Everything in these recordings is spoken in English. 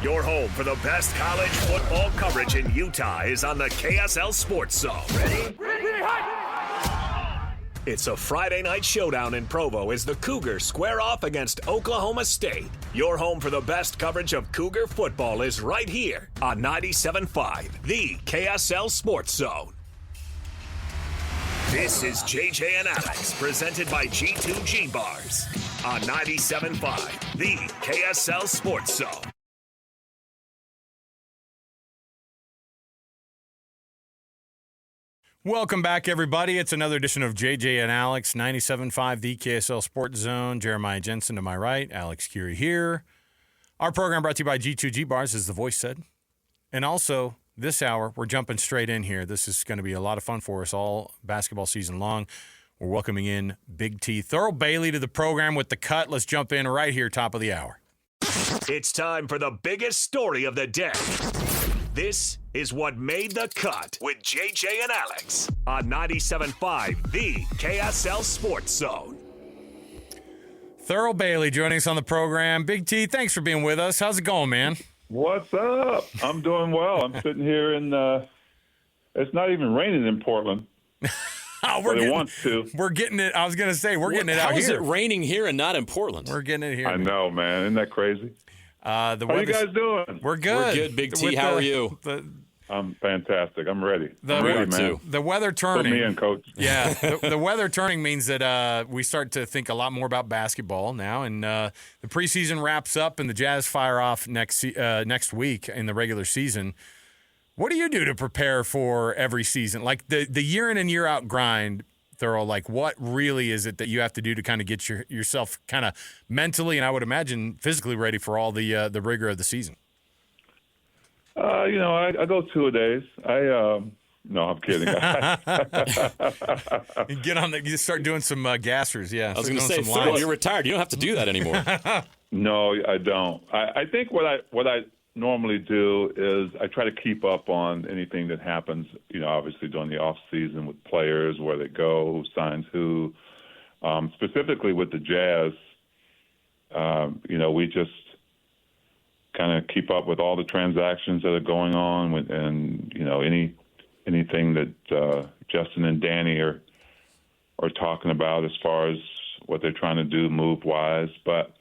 Your home for the best college football coverage in Utah is on the KSL Sports Zone. Ready? It's a Friday night showdown in Provo as the Cougars square off against Oklahoma State. Your home for the best coverage of Cougar football is right here on 97.5, the KSL Sports Zone. This is JJ and Alex, presented by G2G Bars on 97.5, the KSL Sports Zone. Welcome back, everybody. It's another edition of JJ and Alex, 97.5, the KSL Sports Zone. Jeremiah Jensen to my right, Alex Curie here. Our program brought to you by G2G Bars, as the voice said. And also, this hour, we're jumping straight in here. This is going to be a lot of fun for us all basketball season long. We're welcoming in Big T, Thurl Bailey, to the program with the cut. Let's jump in right here, top of the hour. It's time for the biggest story of the day. This is what made the cut with JJ and Alex on 97.5, the KSL Sports Zone. Thurl Bailey joining us on the program. Big T, thanks for being with us. How's it going, man? What's up? I'm doing well. I'm sitting here in, it's not even raining in Portland. It wants to. We're getting it. I was going to say, we're getting it out here. How is it raining here and not in Portland? We're getting it here. I know, man. Isn't that crazy? How you guys doing? We're good. We're good, Big T. How are you? I'm fantastic. I'm ready. I'm ready, man. The weather turning. Put me in, Coach. Yeah, the weather turning means that we start to think a lot more about basketball now, and the preseason wraps up, and the Jazz fire off next week in the regular season. What do you do to prepare for every season? Like the year in and year out grind, Thurl, like what really is it that you have to do to kind of get yourself kind of mentally and I would imagine physically ready for all the rigor of the season? I go 2-a-days. No, I'm kidding. You get on you start doing some gassers, yeah. I was going to say, Thurl, you're retired. You don't have to do that anymore. No, I don't. I think what I normally do is I try to keep up on anything that happens, obviously during the off season with players, where they go, who signs who. Specifically with the Jazz, we just kind of keep up with all the transactions that are going on and anything that Justin and Danny are talking about as far as what they're trying to do move-wise. But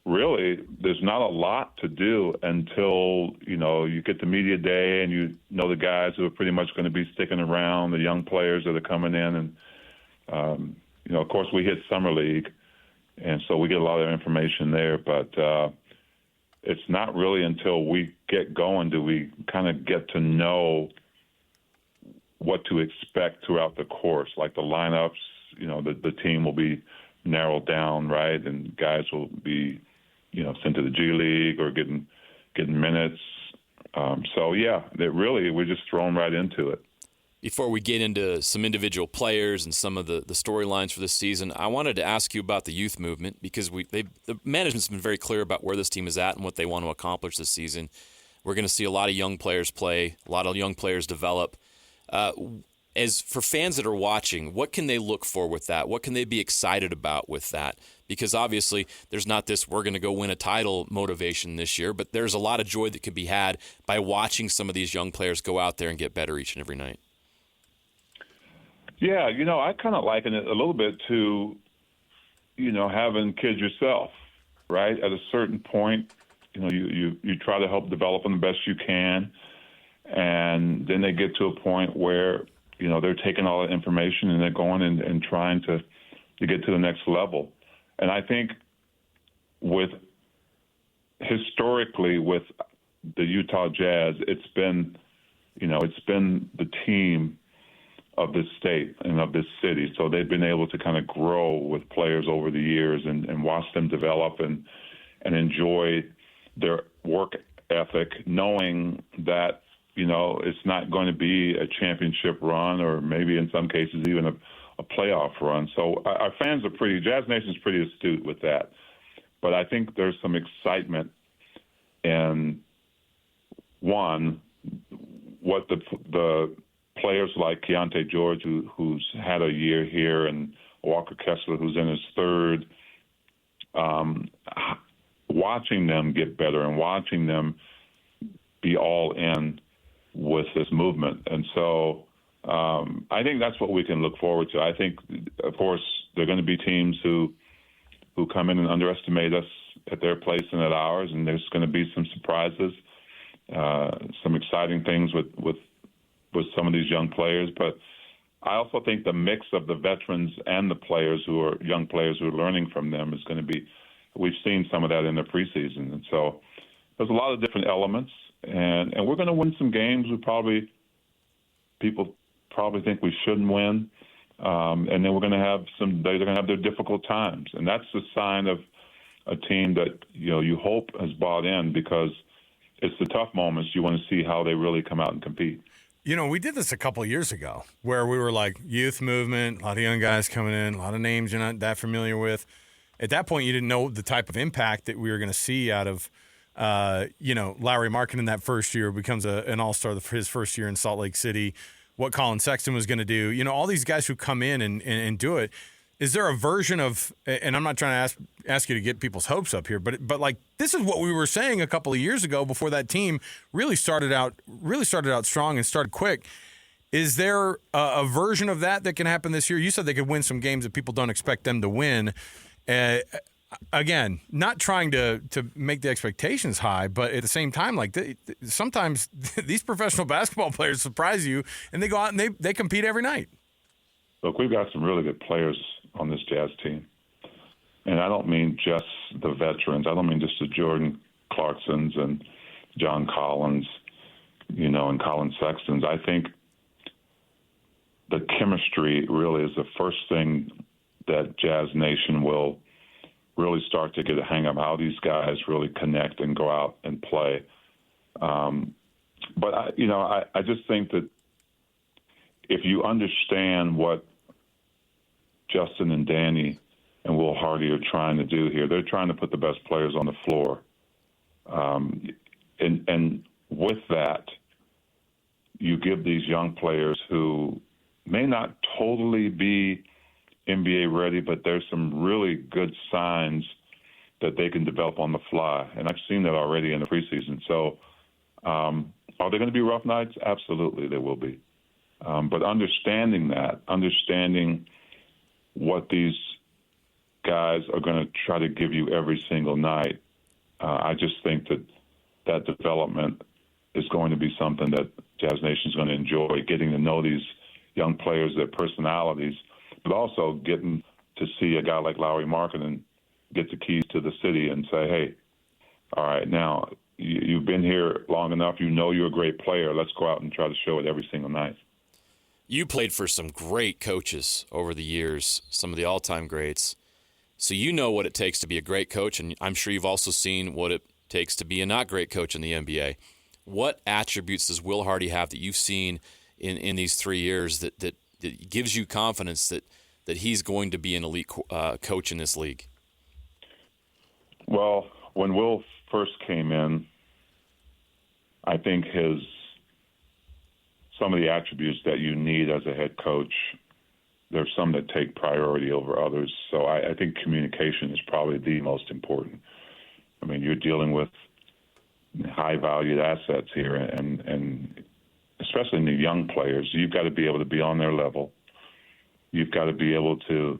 really, there's not a lot to do until, you get to media day and you know the guys who are pretty much going to be sticking around, the young players that are coming in. And, of course, we hit Summer League, and so we get a lot of information there. But it's not really until we get going do we kind of get to know what to expect throughout the course, like the lineups. The team will be narrowed down, right, and guys will be sent to the G League or getting minutes. We're just thrown right into it. Before we get into some individual players and some of the storylines for this season, I wanted to ask you about the youth movement because the management's been very clear about where this team is at and what they want to accomplish this season. We're going to see a lot of young players play, a lot of young players develop. As for fans that are watching, what can they look for with that? What can they be excited about with that? Because obviously there's not this we're going to go win a title motivation this year, but there's a lot of joy that can be had by watching some of these young players go out there and get better each and every night. Yeah, I kind of liken it a little bit to, having kids yourself, right? At a certain point, you try to help develop them the best you can, and then they get to a point where they're taking all that information and they're going and trying to get to the next level. And I think historically with the Utah Jazz, it's been the team of this state and of this city. So they've been able to kind of grow with players over the years and watch them develop and enjoy their work ethic, knowing that it's not going to be a championship run or maybe in some cases even a playoff run. So our fans are Jazz Nation's pretty astute with that. But I think there's some excitement in, one, what the players like Keontae George, who's had a year here, and Walker Kessler, who's in his third, watching them get better and watching them be all in with this movement. And so I think that's what we can look forward to. I think, of course, there are going to be teams who come in and underestimate us at their place and at ours, and there's going to be some surprises, some exciting things with some of these young players. But I also think the mix of the veterans and the young players who are learning from them is going to be, we've seen some of that in the preseason. And so there's a lot of different elements, and we're going to win some games people probably think we shouldn't win. And then we're going to have they're going to have their difficult times. And that's the sign of a team that, you hope has bought in, because it's the tough moments. You want to see how they really come out and compete. We did this a couple of years ago where we were like youth movement, a lot of young guys coming in, a lot of names you're not that familiar with. At that point, you didn't know the type of impact that we were going to see out of, Lowry Markin in that first year becomes an all-star for his first year in Salt Lake City, what Colin Sexton was going to do. All these guys who come in and do it. Is there a version of, and I'm not trying to ask you to get people's hopes up here, but like this is what we were saying a couple of years ago before that team really started out strong and started quick. Is there a version of that can happen this year? You said they could win some games that people don't expect them to win. Again, not trying to make the expectations high, but at the same time, like sometimes these professional basketball players surprise you, and they go out and they compete every night. Look, we've got some really good players on this Jazz team. And I don't mean just the veterans. I don't mean just the Jordan Clarksons and John Collins, and Colin Sextons. I think the chemistry really is the first thing that Jazz Nation will really start to get a hang of, how these guys really connect and go out and play. But I just think that if you understand what Justin and Danny and Will Hardy are trying to do here, they're trying to put the best players on the floor. And with that, you give these young players who may not totally be NBA ready, but there's some really good signs that they can develop on the fly. And I've seen that already in the preseason. So are there going to be rough nights? Absolutely, there will be. But understanding what these guys are going to try to give you every single night, I just think that development is going to be something that Jazz Nation is going to enjoy, getting to know these young players, their personalities, but also getting to see a guy like Lowry Markin and get the keys to the city and say, hey, all right, now you've been here long enough. You're a great player. Let's go out and try to show it every single night. You played for some great coaches over the years, some of the all-time greats. So you know what it takes to be a great coach, and I'm sure you've also seen what it takes to be a not great coach in the NBA. What attributes does Will Hardy have that you've seen in these 3 years that gives you confidence that he's going to be an elite coach in this league? Well, when Will first came in, I think some of the attributes that you need as a head coach, there's some that take priority over others. So I think communication is probably the most important. I mean, you're dealing with high-valued assets here, and especially in the young players, you've got to be able to be on their level. You've got to be able to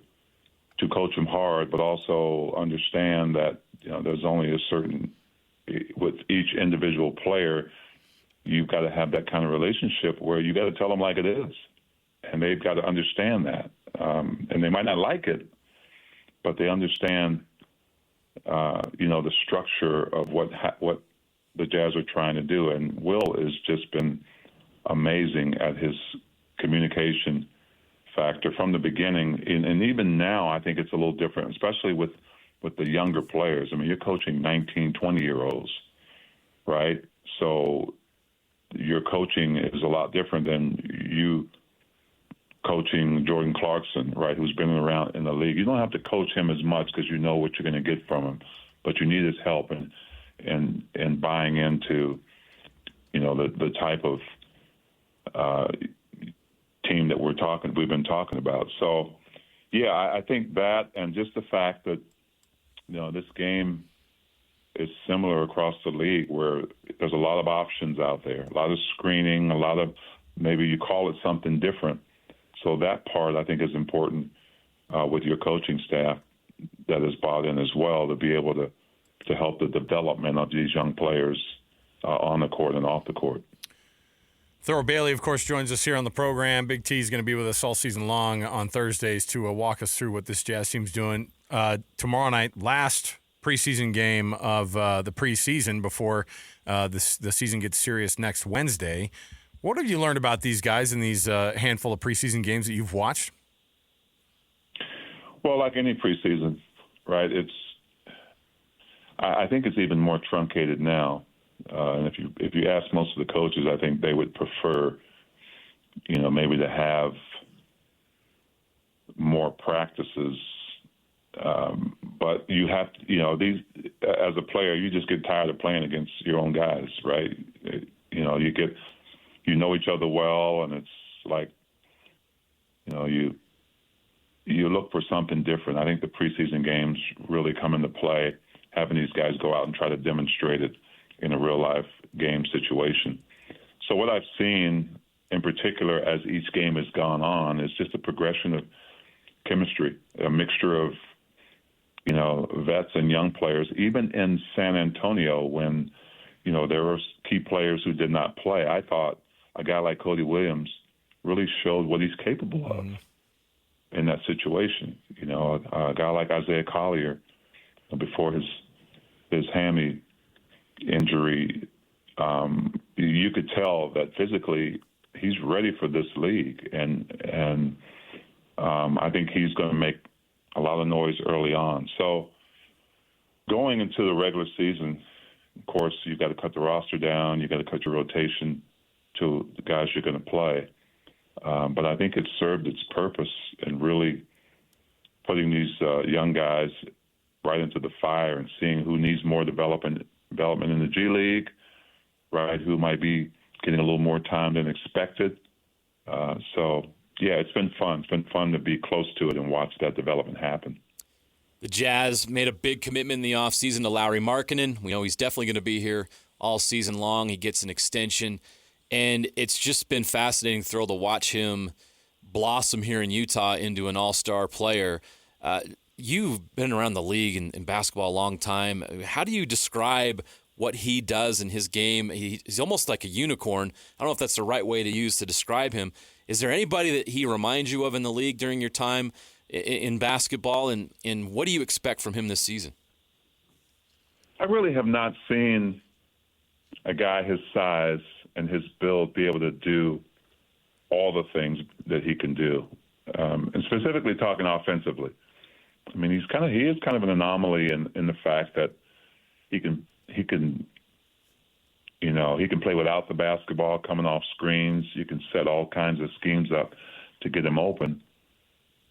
coach them hard, but also understand that there's only a certain, with each individual player, you've got to have that kind of relationship where you got to tell them like it is, and they've got to understand that. And they might not like it, but they understand, the structure of what the Jazz are trying to do. And Will has just been amazing at his communication factor from the beginning. And even now, I think it's a little different, especially with the younger players. I mean, you're coaching 19, 20-year-olds, right? So your coaching is a lot different than you coaching Jordan Clarkson, right, who's been around in the league. You don't have to coach him as much because you know what you're going to get from him, but you need his help and buying into, the type of team that we've been talking about. So, yeah, I think that, and just the fact that, this game is similar across the league, where there's a lot of options out there, a lot of screening, a lot of maybe you call it something different. So that part I think is important with your coaching staff that is bought in as well, to be able to help the development of these young players on the court and off the court. Thurl Bailey, of course, joins us here on the program. Big T is going to be with us all season long on Thursdays to walk us through what this Jazz team's doing. Tomorrow night, last preseason game of the preseason before the season gets serious next Wednesday. What have you learned about these guys in these handful of preseason games that you've watched? Well, like any preseason, right? I think it's even more truncated now. And if you ask most of the coaches, I think they would prefer, maybe to have more practices. But you have to, these as a player, you just get tired of playing against your own guys, right? You know each other well, and it's like, you look for something different. I think the preseason games really come into play, having these guys go out and try to demonstrate it in a real-life game situation. So what I've seen in particular as each game has gone on is just a progression of chemistry, a mixture of, vets and young players. Even in San Antonio, when, there were key players who did not play, I thought a guy like Cody Williams really showed what he's capable of in that situation. A guy like Isaiah Collier, before his hammy injury, you could tell that physically he's ready for this league, and I think he's going to make a lot of noise early on. So going into the regular season, of course, you've got to cut the roster down, you've got to cut your rotation to the guys you're going to play. But I think it served its purpose in really putting these young guys right into the fire and seeing who needs more development in the G League, right, who might be getting a little more time than expected. Yeah, it's been fun. It's been fun to be close to it and watch that development happen. The Jazz made a big commitment in the offseason to Lowry Markkanen. We know he's definitely going to be here all season long. He gets an extension. And it's just been fascinating, Thurl, to watch him blossom here in Utah into an all-star player. You've been around the league in basketball a long time. How do you describe what he does in his game? He's almost like a unicorn. I don't know if that's the right way to use to describe him. Is there anybody that he reminds you of in the league during your time in basketball, and what do you expect from him this season? I really have not seen a guy his size and his build be able to do all the things that he can do, and specifically talking offensively. I mean, he is kind of an anomaly in the fact that he can play without the basketball, coming off screens. You can set all kinds of schemes up to get him open,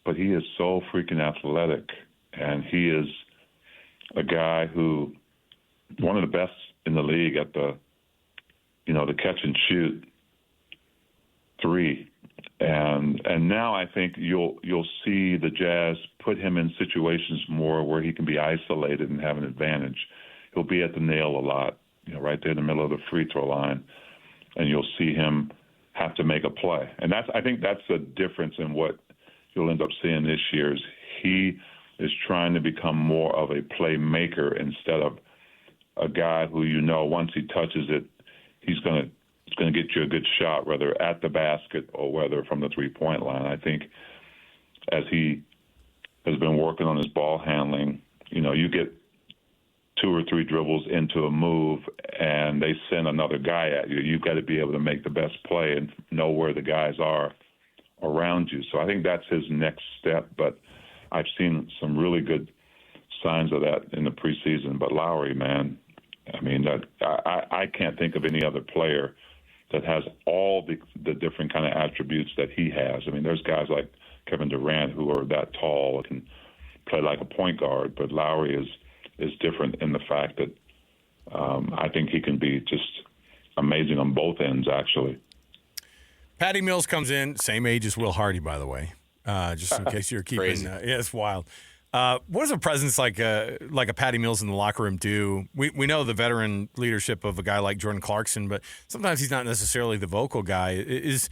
but he is so freaking athletic, and he is a guy who one of the best in the league at the catch and shoot three. And now I think you'll see the Jazz put him in situations more where he can be isolated and have an advantage. He'll be at the nail a lot, right there in the middle of the free throw line, and you'll see him have to make a play. And I think that's a difference in what you'll end up seeing this year. Is he is trying to become more of a playmaker instead of a guy who once he touches it, he's going to get you a good shot, whether at the basket or whether from the three-point line. I think as he has been working on his ball handling, you get 2 or 3 dribbles into a move and they send another guy at you. You've got to be able to make the best play and know where the guys are around you. So I think that's his next step, but I've seen some really good signs of that in the preseason. But Lowry, man, I mean, I can't think of any other player that has all the different kind of attributes that he has. I mean, there's guys like Kevin Durant who are that tall and can play like a point guard, but Lowry is different in the fact that I think he can be just amazing on both ends, actually. Patty Mills comes in, same age as Will Hardy, by the way, just in case you're keeping. Crazy. Yeah, it's wild. What does a presence like a Patty Mills in the locker room do? We know the veteran leadership of a guy like Jordan Clarkson, but sometimes he's not necessarily the vocal guy. Is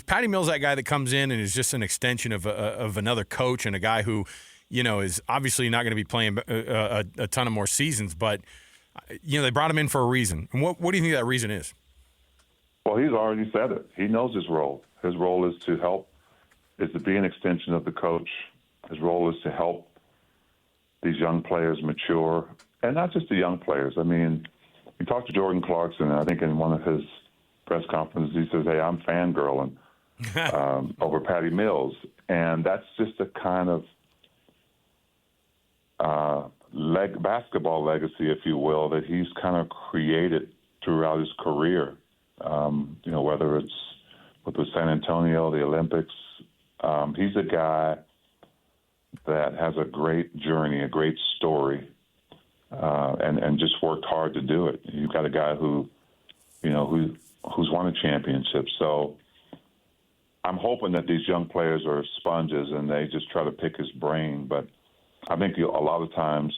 Patty Mills that guy that comes in and is just an extension of another coach and a guy who, is obviously not going to be playing a ton of more seasons, but they brought him in for a reason. And what do you think that reason is? Well, he's already said it. He knows his role. His role is to be an extension of the coach. His role is to help these young players mature, and not just the young players. I mean, you talk to Jordan Clarkson, and I think in one of his press conferences, he says, hey, I'm fangirling over Patty Mills. And that's just a kind of basketball legacy, if you will, that he's kind of created throughout his career. Whether it's with San Antonio, the Olympics, he's a guy that has a great journey, a great story, and just worked hard to do it. You've got a guy who's won a championship. So I'm hoping that these young players are sponges and they just try to pick his brain. But I think a lot of times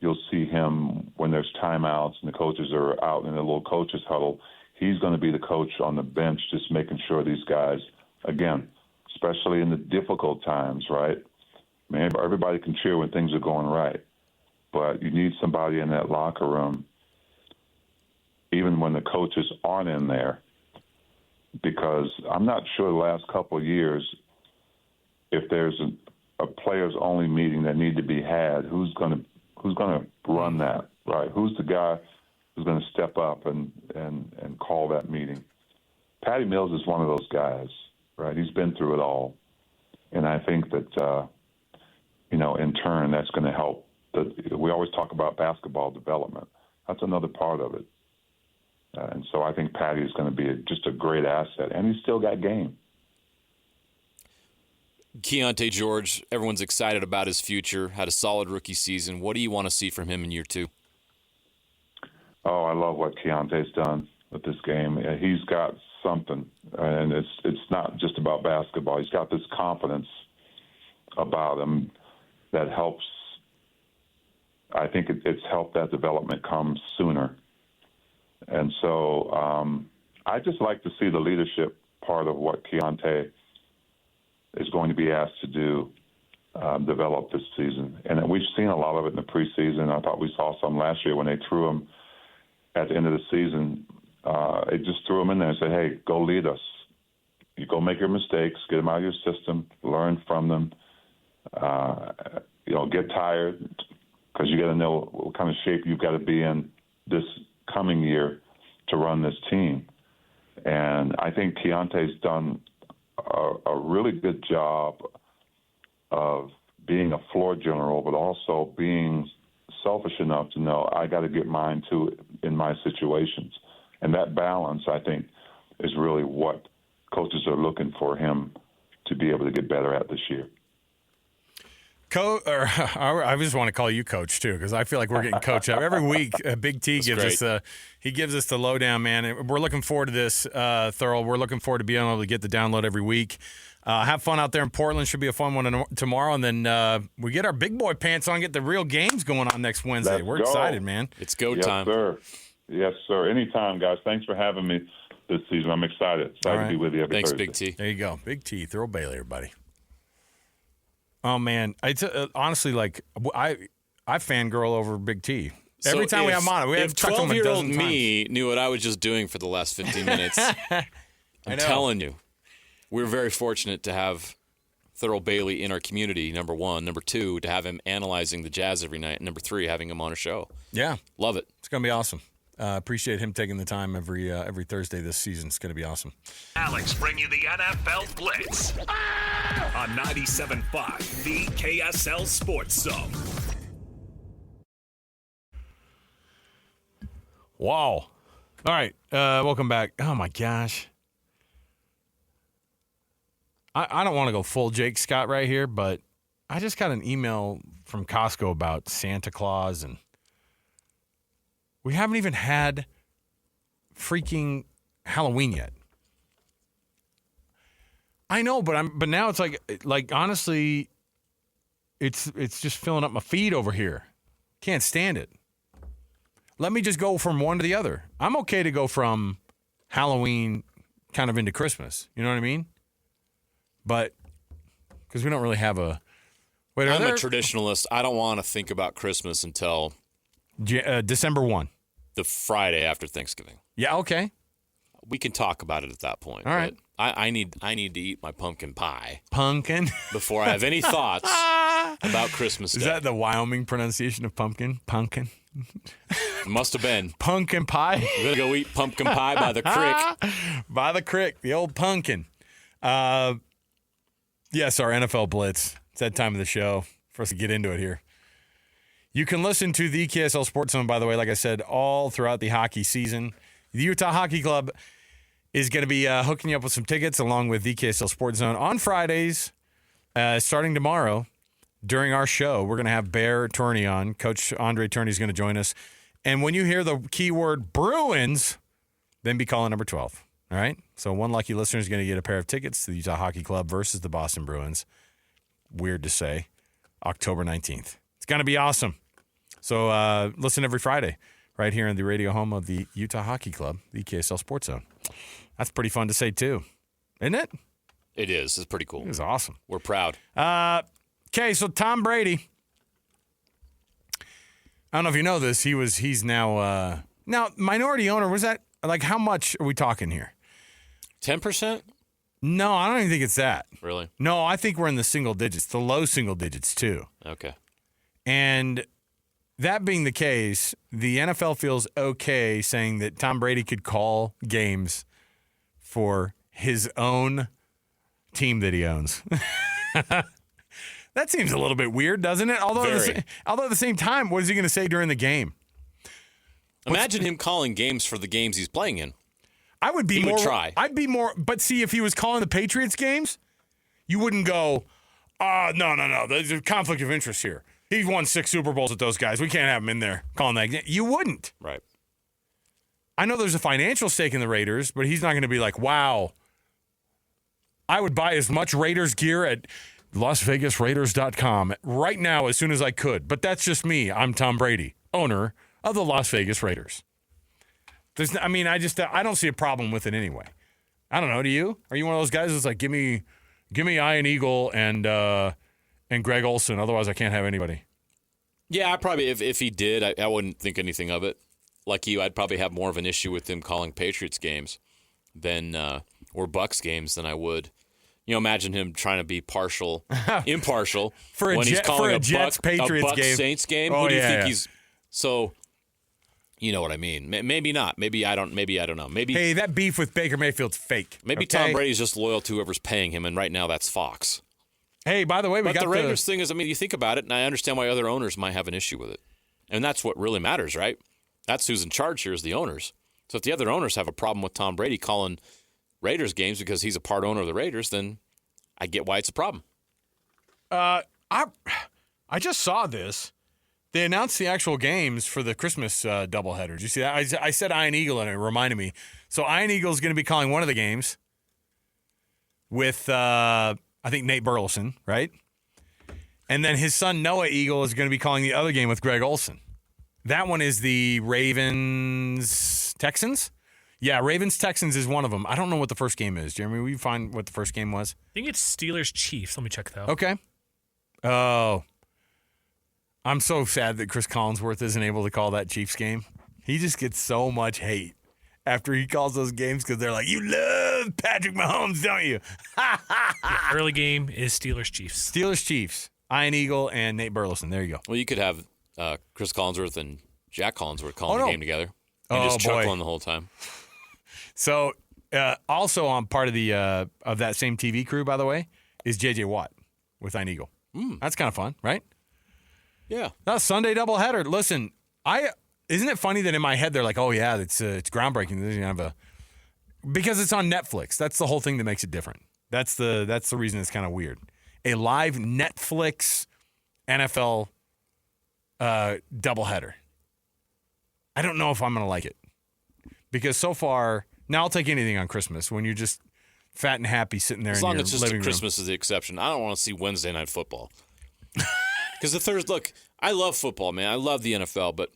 you'll see him when there's timeouts and the coaches are out in a little coaches huddle. He's going to be the coach on the bench, just making sure these guys, again, especially in the difficult times, right? I mean, everybody can cheer when things are going right, but you need somebody in that locker room, even when the coaches aren't in there, because I'm not sure the last couple of years, if there's a players-only meeting that need to be had, who's going to run that, right? Who's the guy who's going to step up and call that meeting? Patty Mills is one of those guys, right? He's been through it all, and I think that in turn, that's going to help. We always talk about basketball development. That's another part of it. And so I think Patty is going to be just a great asset, and he's still got game. Keontae George, everyone's excited about his future, had a solid rookie season. What do you want to see from him in year two? Oh, I love what Keontae's done with this game. He's got something, and it's not just about basketball. He's got this confidence about him that helps. I think it's helped that development come sooner. And so I just like to see the leadership part of what Keontae is going to be asked to do develop this season. And we've seen a lot of it in the preseason. I thought we saw some last year when they threw him at the end of the season. It just threw him in there and said, hey, go lead us. You go make your mistakes, get them out of your system, learn from them. Get tired, because you got to know what kind of shape you've got to be in this coming year to run this team. And I think Keontae's done a really good job of being a floor general, but also being selfish enough to know I got to get mine too in my situations. And that balance, I think, is really what coaches are looking for him to be able to get better at this year. I just want to call you Coach too, because I feel like we're getting coached up every week. Big T gives us the lowdown, man. And we're looking forward to this, Thurl. We're looking forward to being able to get the download every week. Have fun out there in Portland. Should be a fun one tomorrow, and then we get our big boy pants on, get the real games going on next Wednesday. We're excited, man. It's go time. Yes, sir. Yes, sir. Anytime, guys. Thanks for having me this season. I'm excited. Excited to be with you every Thursday. Thanks, Big T. There you go. Big T, Thurl Bailey, everybody. Oh, man. Honestly, I fangirl over Big T. Every time we have him on, we have talked to him a dozen times. 12-year-old me knew what I was just doing for the last 15 minutes. I'm telling you. We're very fortunate to have Thurl Bailey in our community, number one. Number two, to have him analyzing the Jazz every night. And number three, having him on a show. Yeah. Love it. It's going to be awesome. Appreciate him taking the time every Thursday this season. It's going to be awesome. Alex bring you the NFL Blitz on 97.5, the KSL Sports Zone. Wow. All right. Welcome back. Oh, my gosh. I don't want to go full Jake Scott right here, but I just got an email from Costco about Santa Claus, and we haven't even had freaking Halloween yet. I know, but now it's like honestly, it's just filling up my feed over here. Can't stand it. Let me just go from one to the other. I'm okay to go from Halloween kind of into Christmas. You know what I mean? But because we don't really have a. Wait, I'm a traditionalist. I don't want to think about Christmas until December 1. The Friday after Thanksgiving. Yeah, okay. We can talk about it at that point. All right. I need to eat my pumpkin pie. Pumpkin? Before I have any thoughts about Christmas Day. Is that the Wyoming pronunciation of pumpkin? Pumpkin? Must have been. Pumpkin pie? We're going to go eat pumpkin pie by the creek. By the creek, the old pumpkin. Yes, our NFL Blitz. It's that time of the show for us to get into it here. You can listen to the KSL Sports Zone, by the way, like I said, all throughout the hockey season. The Utah Hockey Club is going to be hooking you up with some tickets along with the KSL Sports Zone on Fridays, starting tomorrow. During our show, we're going to have Bear Turney on. Coach Andre Turney is going to join us. And when you hear the keyword Bruins, then be calling number 12. All right? So one lucky listener is going to get a pair of tickets to the Utah Hockey Club versus the Boston Bruins. Weird to say. October 19th. It's going to be awesome. So listen every Friday right here in the radio home of the Utah Hockey Club, the KSL Sports Zone. That's pretty fun to say, too. Isn't it? It is. It's pretty cool. It was awesome. We're proud. Okay, so Tom Brady. I don't know if you know this. He's now minority owner. Was that like how much are we talking here? 10%? No, I don't even think it's that. Really? No, I think we're in the single digits, the low single digits too. Okay. And that being the case, the NFL feels okay saying that Tom Brady could call games for his own team that he owns. That seems a little bit weird, doesn't it? Although at the same time, what is he going to say during the game? Imagine him calling games for the games he's playing in. I would be he more. Would try. I'd be more. But see, if he was calling the Patriots games, you wouldn't go, no. There's a conflict of interest here. He's won 6 Super Bowls with those guys. We can't have him in there calling that game. You wouldn't. Right. I know there's a financial stake in the Raiders, but he's not going to be like, wow, I would buy as much Raiders gear at LasVegasRaiders.com right now as soon as I could. But that's just me. I'm Tom Brady, owner of the Las Vegas Raiders. I don't see a problem with it anyway. I don't know. Do you? Are you one of those guys that's like, give me Ian Eagle and Greg Olson. Otherwise, I can't have anybody. Yeah, I probably if he did, I wouldn't think anything of it. Like you, I'd probably have more of an issue with him calling Patriots games than or Bucks games than I would. You know, imagine him trying to be impartial when he's calling a Bucks game. Saints game. Oh, Who do you think he's? So, you know what I mean? Maybe not. Maybe I don't know. Maybe. Hey, that beef with Baker Mayfield's fake. Maybe okay? Tom Brady's just loyal to whoever's paying him, and right now that's Fox. Hey, by the way, the Raiders thing is, you think about it, and I understand why other owners might have an issue with it, and that's what really matters, right? That's who's in charge here is the owners. So if the other owners have a problem with Tom Brady calling Raiders games because he's a part owner of the Raiders, then I get why it's a problem. I just saw this. They announced the actual games for the Christmas doubleheader. Did you see that? I said Ian Eagle, and it reminded me. So Ian Eagle is going to be calling one of the games with, I think, Nate Burleson, right? And then his son, Noah Eagle, is going to be calling the other game with Greg Olson. That one is the Ravens-Texans? Yeah, Ravens-Texans is one of them. I don't know what the first game is. Jeremy, will you find what the first game was? I think it's Steelers-Chiefs. Let me check, though. Okay. Oh. I'm so sad that Chris Collinsworth isn't able to call that Chiefs game. He just gets so much hate after he calls those games because they're like, you love Patrick Mahomes, don't you? The early game is Steelers-Chiefs. Steelers-Chiefs. Ian Eagle and Nate Burleson. There you go. Well, you could have Chris Collinsworth and Jack Collinsworth calling the game together. And just boy. chuckling the whole time. So, also on part of the of that same TV crew, by the way, is J.J. Watt with Ian Eagle. That's kind of fun, right? Yeah. That's Sunday doubleheader. Listen, isn't it funny that in my head they're like, oh yeah, it's groundbreaking. Because it's on Netflix. That's the whole thing that makes it different. That's the reason it's kind of weird. A live Netflix NFL doubleheader. I don't know if I'm going to like it. Because so far, now I'll take anything on Christmas when you're just fat and happy sitting there in your living room. As long as just Christmas is the exception. I don't want to see Wednesday Night Football. Because the Thursday, look, I love football, man. I love the NFL, but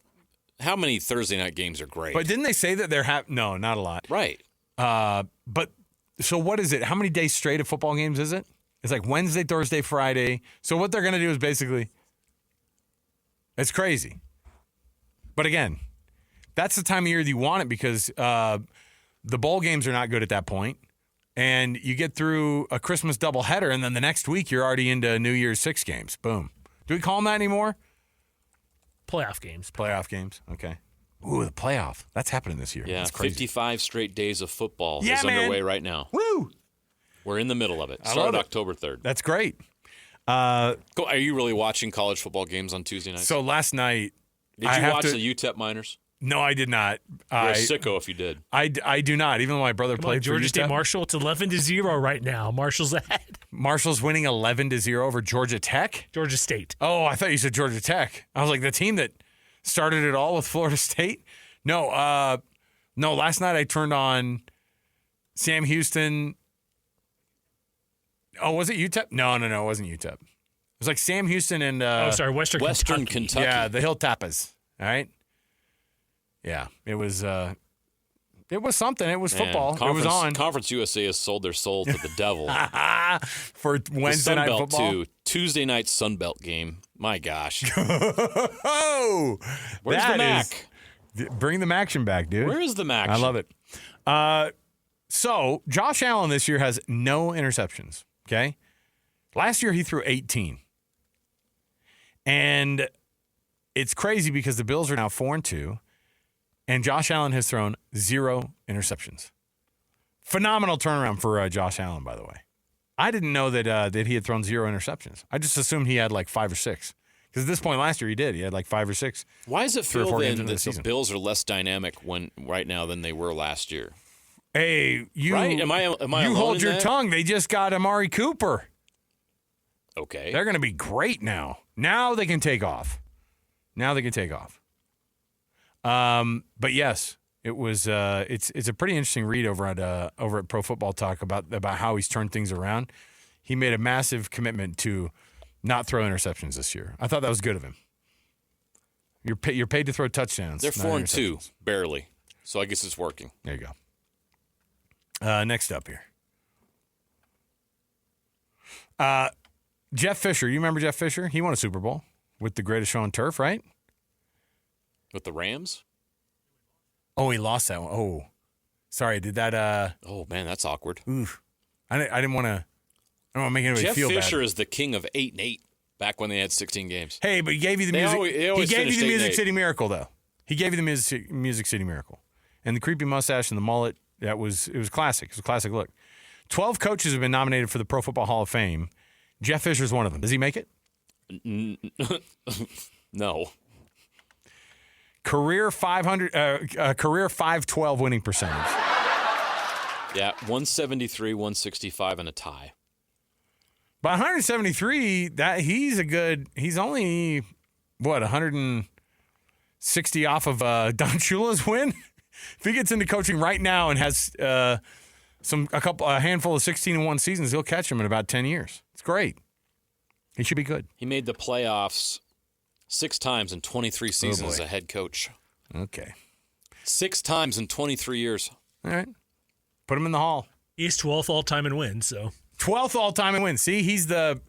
how many Thursday night games are great? But didn't they say that they're no, not a lot. Right. But so what is it? How many days straight of football games is it? It's like Wednesday, Thursday, Friday. So what they're going to do is basically, it's crazy. But again, that's the time of year you want it because the bowl games are not good at that point. And you get through a Christmas doubleheader, and then the next week you're already into New Year's 6 games. Boom. Do we call them that anymore? Playoff games. Playoff games. Okay. Ooh, the playoff. That's happening this year. Yeah, That's crazy. 55 straight days of football Yeah, is man. underway right now. Woo! We're in the middle of it. I love Started it. October 3rd. That's great. Are you really watching college football games on Tuesday nights? So last night, Did you watch the UTEP Miners? No, I did not. You're a sicko if you did. I do not. Even though my brother Come played on, for Georgia State UTEP. Marshall. It's 11-0 right now. Marshall's ahead. Marshall's winning 11-0 over Georgia Tech. Georgia State. Oh, I thought you said Georgia Tech. I was like, the team that started it all with Florida State? No, last night I turned on Sam Houston. Oh, was it UTEP? No, it wasn't UTEP. It was like Sam Houston and Western Kentucky. Yeah, the Hill Tapas. All right. Yeah, it was something. It was football. It was on. Conference USA has sold their soul to the devil. For Wednesday night Sunbelt football. too. Tuesday night Sunbelt game. My gosh. Oh, Where's the Mac? Bring the action back, dude. Where is the Mac? I love it. So Josh Allen this year has no interceptions. Okay, last year he threw 18, and it's crazy because the Bills are now 4-2, and Josh Allen has thrown 0 interceptions. Phenomenal turnaround for Josh Allen, by the way. I didn't know that he had thrown 0 interceptions. I just assumed he had like 5 or 6. Because at this point last year he did. He had like 5 or 6. Why does it 3 or feel 4 games then into that the the season. Bills are less dynamic right now than they were last year? Hey, you Right? Am I you alone hold in your that? tongue. They just got Amari Cooper. Okay. They're going to be great now. Now they can take off. But yes, it was. It's a pretty interesting read over at Pro Football Talk about how he's turned things around. He made a massive commitment to not throw interceptions this year. I thought that was good of him. You're paid to throw touchdowns. They're not 4-2, interceptions. barely. So I guess it's working. There you go. Next up here. Jeff Fisher. You remember Jeff Fisher? He won a Super Bowl with the greatest show on turf, right? With the Rams? Oh, he lost that one. Oh, sorry. Did that? Oh, man, that's awkward. Oof. I didn't want to. I don't want to make anybody Jeff feel Fisher bad. is the king of 8-8 back when they had 16 games. Hey, but he gave you the They music. always He gave you finished the Music 8-8. City Miracle, though. He gave you the Music City Miracle, and the creepy mustache and the mullet. It was classic. It was a classic look. 12 coaches have been nominated for the Pro Football Hall of Fame. Jeff Fisher's one of them. Does he make it? No. Career 512 winning percentage. Yeah, 173, 165, and a tie. But 173, he's only 160 off of Don Shula's win. If he gets into coaching right now and has a handful of 16-1 seasons, he'll catch him in about 10 years. It's great. He should be good. He made the playoffs 6 times in 23 seasons boy. as a head coach. Okay. 6 times in 23 years. All right. Put him in the hall. He's 12th all-time in wins, so. 12th all-time in wins. See, he's the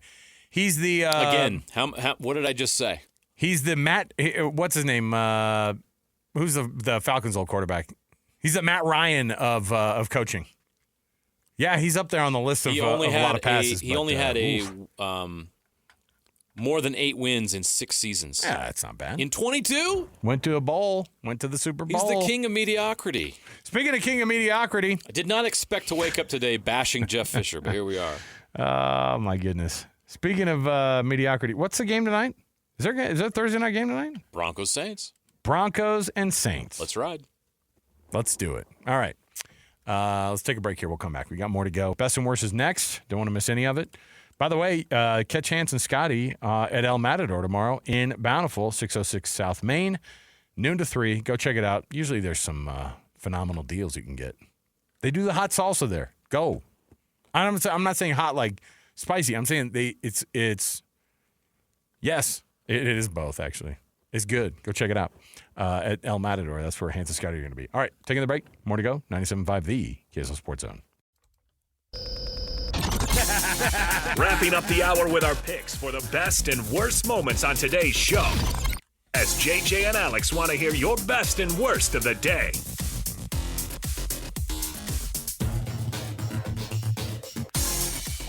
Again, what did I just say? He's the Matt. What's his name? Who's the Falcons' old quarterback? He's the Matt Ryan of coaching. Yeah, he's up there on the list of a lot of passes. He only had more than 8 wins in 6 seasons. Yeah, that's not bad. In 22? Went to a bowl. Went to the Super Bowl. He's the king of mediocrity. Speaking of king of mediocrity. I did not expect to wake up today bashing Jeff Fisher, but here we are. Oh, my goodness. Speaking of mediocrity, what's the game tonight? Is there a Thursday night game tonight? Broncos Saints. Broncos and Saints. Let's ride. Let's do it. All right. Let's take a break here. We'll come back. We got more to go. Best and worst is next. Don't want to miss any of it. By the way, catch Hans and Scotty at El Matador tomorrow in Bountiful, 606 South Main, noon to 3. Go check it out. Usually there's some phenomenal deals you can get. They do the hot salsa there. Go. I'm not saying hot like spicy. I'm saying it's yes, It is both, actually. It's good. Go check it out at El Matador. That's where Hans and Scotty are going to be. All right, taking the break. More to go. 97.5, the KSL Sports Zone. Wrapping up the hour with our picks for the best and worst moments on today's show. As JJ and Alex want to hear your best and worst of the day.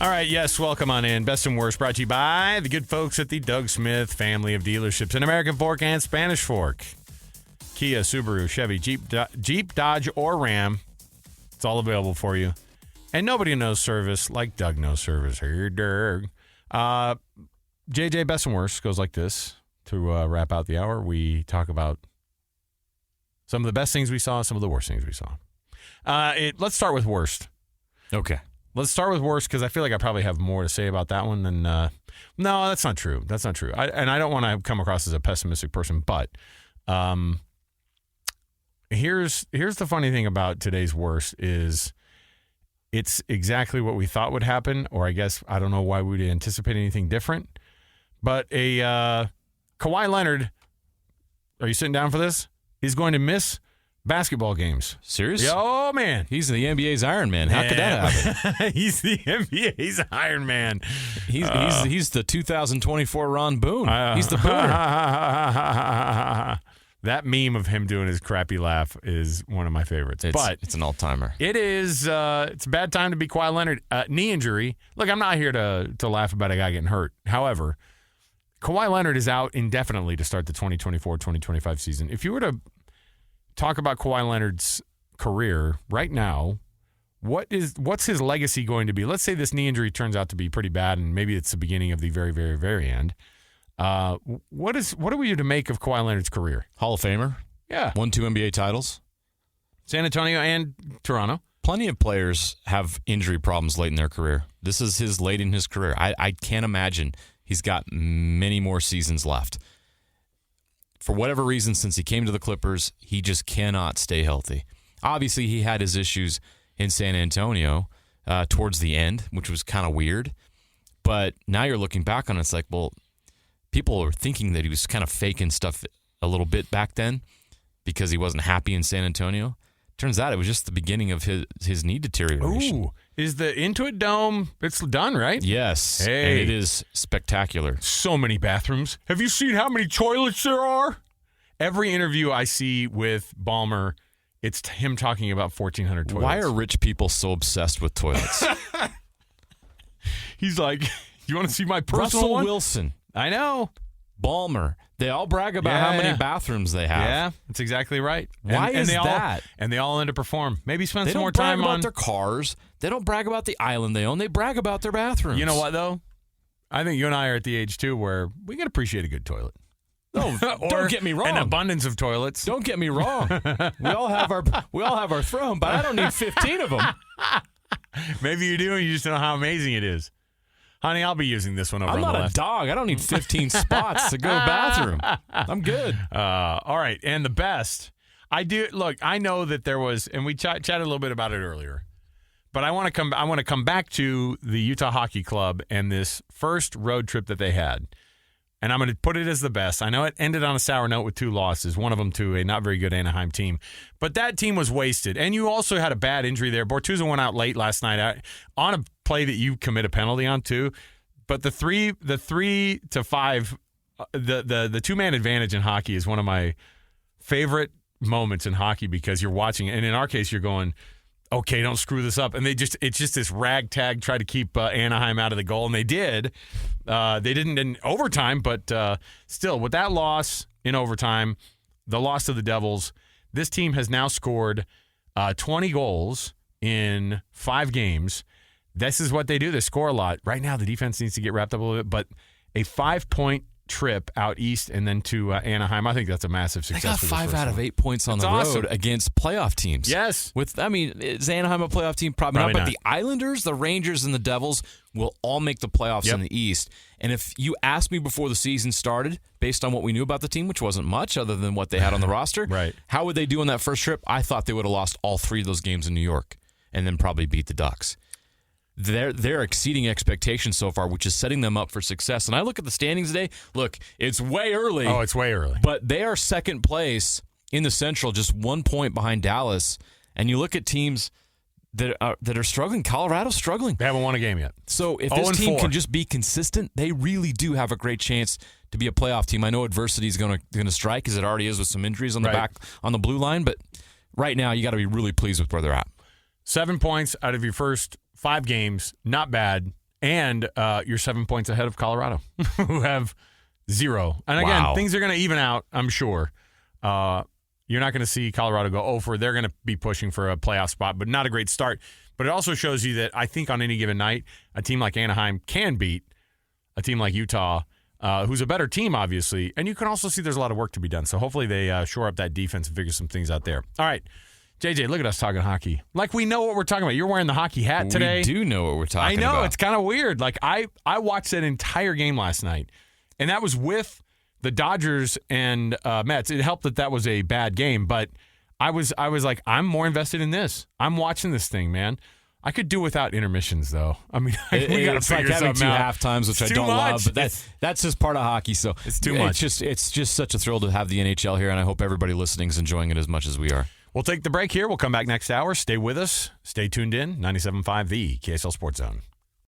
All right, yes, welcome on in. Best and worst brought to you by the good folks at the Doug Smith family of dealerships in American Fork and Spanish Fork. Kia, Subaru, Chevy, Jeep, Dodge, or Ram. It's all available for you. And nobody knows service like Doug knows service. Here, Doug. JJ, best and worst goes like this. To wrap out the hour, we talk about some of the best things we saw, some of the worst things we saw. Let's start with worst. Okay. Let's start with worst because I feel like I probably have more to say about that one than. No, that's not true. That's not true. And I don't want to come across as a pessimistic person, but here's the funny thing about today's worst is it's exactly what we thought would happen, or I guess I don't know why we would anticipate anything different. But Kawhi Leonard, are you sitting down for this? He's going to miss basketball games. Seriously? Oh, man. He's the NBA's Iron Man. How could that happen? He's the NBA's Iron Man. He's the 2024 Ron Boone. He's the booner. That meme of him doing his crappy laugh is one of my favorites. It's an all-timer. It is. It's a bad time to be Kawhi Leonard. Knee injury. Look, I'm not here to laugh about a guy getting hurt. However, Kawhi Leonard is out indefinitely to start the 2024-2025 season. If you were to talk about Kawhi Leonard's career right now, what's his legacy going to be? Let's say this knee injury turns out to be pretty bad, and maybe it's the beginning of the very, very, very end. What are we to make of Kawhi Leonard's career? Hall of Famer. Yeah. Won 2 NBA titles. San Antonio and Toronto. Plenty of players have injury problems late in their career. This is his late in his career. I can't imagine he's got many more seasons left. For whatever reason, since he came to the Clippers, he just cannot stay healthy. Obviously, he had his issues in San Antonio towards the end, which was kind of weird. But now you're looking back on it, it's like, well, people are thinking that he was kind of faking stuff a little bit back then because he wasn't happy in San Antonio. Turns out it was just the beginning of his knee deterioration. Ooh, is the Intuit Dome, it's done, right? Yes, hey. And it is spectacular. So many bathrooms. Have you seen how many toilets there are? Every interview I see with Ballmer, it's him talking about 1,400 toilets. Why are rich people so obsessed with toilets? He's like, you want to see my personal Russell one? Wilson. I know. Ballmer. They all brag about how many bathrooms they have. Yeah, that's exactly right. Why is that? And they all underperform. Maybe spend They some don't more brag time about on their cars. They don't brag about the island they own. They brag about their bathrooms. You know what, though? I think you and I are at the age, too, where we can appreciate a good toilet. No, don't get me wrong. An abundance of toilets. Don't get me wrong. We all have our throne, but I don't need 15 of them. Maybe you do, and you just don't know how amazing it is. Honey, I'll be using this one over I'm on the not left. a dog. I don't need 15 spots to go to the bathroom. I'm good. All right, and the best. I do. Look, I know that there was, and we chatted a little bit about it earlier, but I want to come back to the Utah Hockey Club and this first road trip that they had. And I'm going to put it as the best. I know it ended on a sour note with 2 losses, one of them to a not very good Anaheim team. But that team was wasted. And you also had a bad injury there. Bortuzzo went out late last night on a play that you commit a penalty on, too. But the 3 to 5, the 2-man advantage in hockey is one of my favorite moments in hockey because you're watching. And in our case, you're going, okay, don't screw this up. And it's just this ragtag try to keep Anaheim out of the goal. And they did. They didn't in overtime, but still, with that loss in overtime, the loss to the Devils, this team has now scored 20 goals in 5 games. This is what they do. They score a lot. Right now, the defense needs to get wrapped up a little bit, but a 5-point trip out east and then to Anaheim, I think that's a massive success. They got for 5 out of 8 points on the road against playoff teams. Yes. Is Anaheim a playoff team? Probably not. But the Islanders, the Rangers, and the Devils will all make the playoffs in the East. And if you asked me before the season started, based on what we knew about the team, which wasn't much other than what they had on the roster, right? How would they do on that first trip? I thought they would have lost all 3 of those games in New York and then probably beat the Ducks. they're exceeding expectations so far, which is setting them up for success. And I look at the standings today. Look, it's way early. Oh, it's way early. But they are second place in the Central, just 1 point behind Dallas. And you look at teams that are struggling. Colorado's struggling. They haven't won a game yet. So if this team can just be consistent, they really do have a great chance to be a playoff team. I know adversity is going to strike, as it already is with some injuries on the back on the blue line. But right now, you got to be really pleased with where they're at. 7 points out of your first 5 games, not bad. And you're 7 points ahead of Colorado, who have 0. And again, things are going to even out, I'm sure. You're not going to see Colorado go over. They're going to be pushing for a playoff spot, but not a great start. But it also shows you that I think on any given night, a team like Anaheim can beat a team like Utah, who's a better team, obviously. And you can also see there's a lot of work to be done. So hopefully they shore up that defense and figure some things out there. All right. JJ, look at us talking hockey. Like we know what we're talking about. You're wearing the hockey hat today. We do know what we're talking about. I know. It's kind of weird. Like I watched that entire game last night, and that was with the Dodgers and Mets. It helped that was a bad game, but I was like, I'm more invested in this. I'm watching this thing, man. I could do without intermissions, though. I mean, we got to figure having 2 out. halftimes, which I don't love, but that's just part of hockey. So it's too much. It's just such a thrill to have the NHL here, and I hope everybody listening is enjoying it as much as we are. We'll take the break here. We'll come back next hour. Stay with us. Stay tuned in. 97.5, the KSL Sports Zone.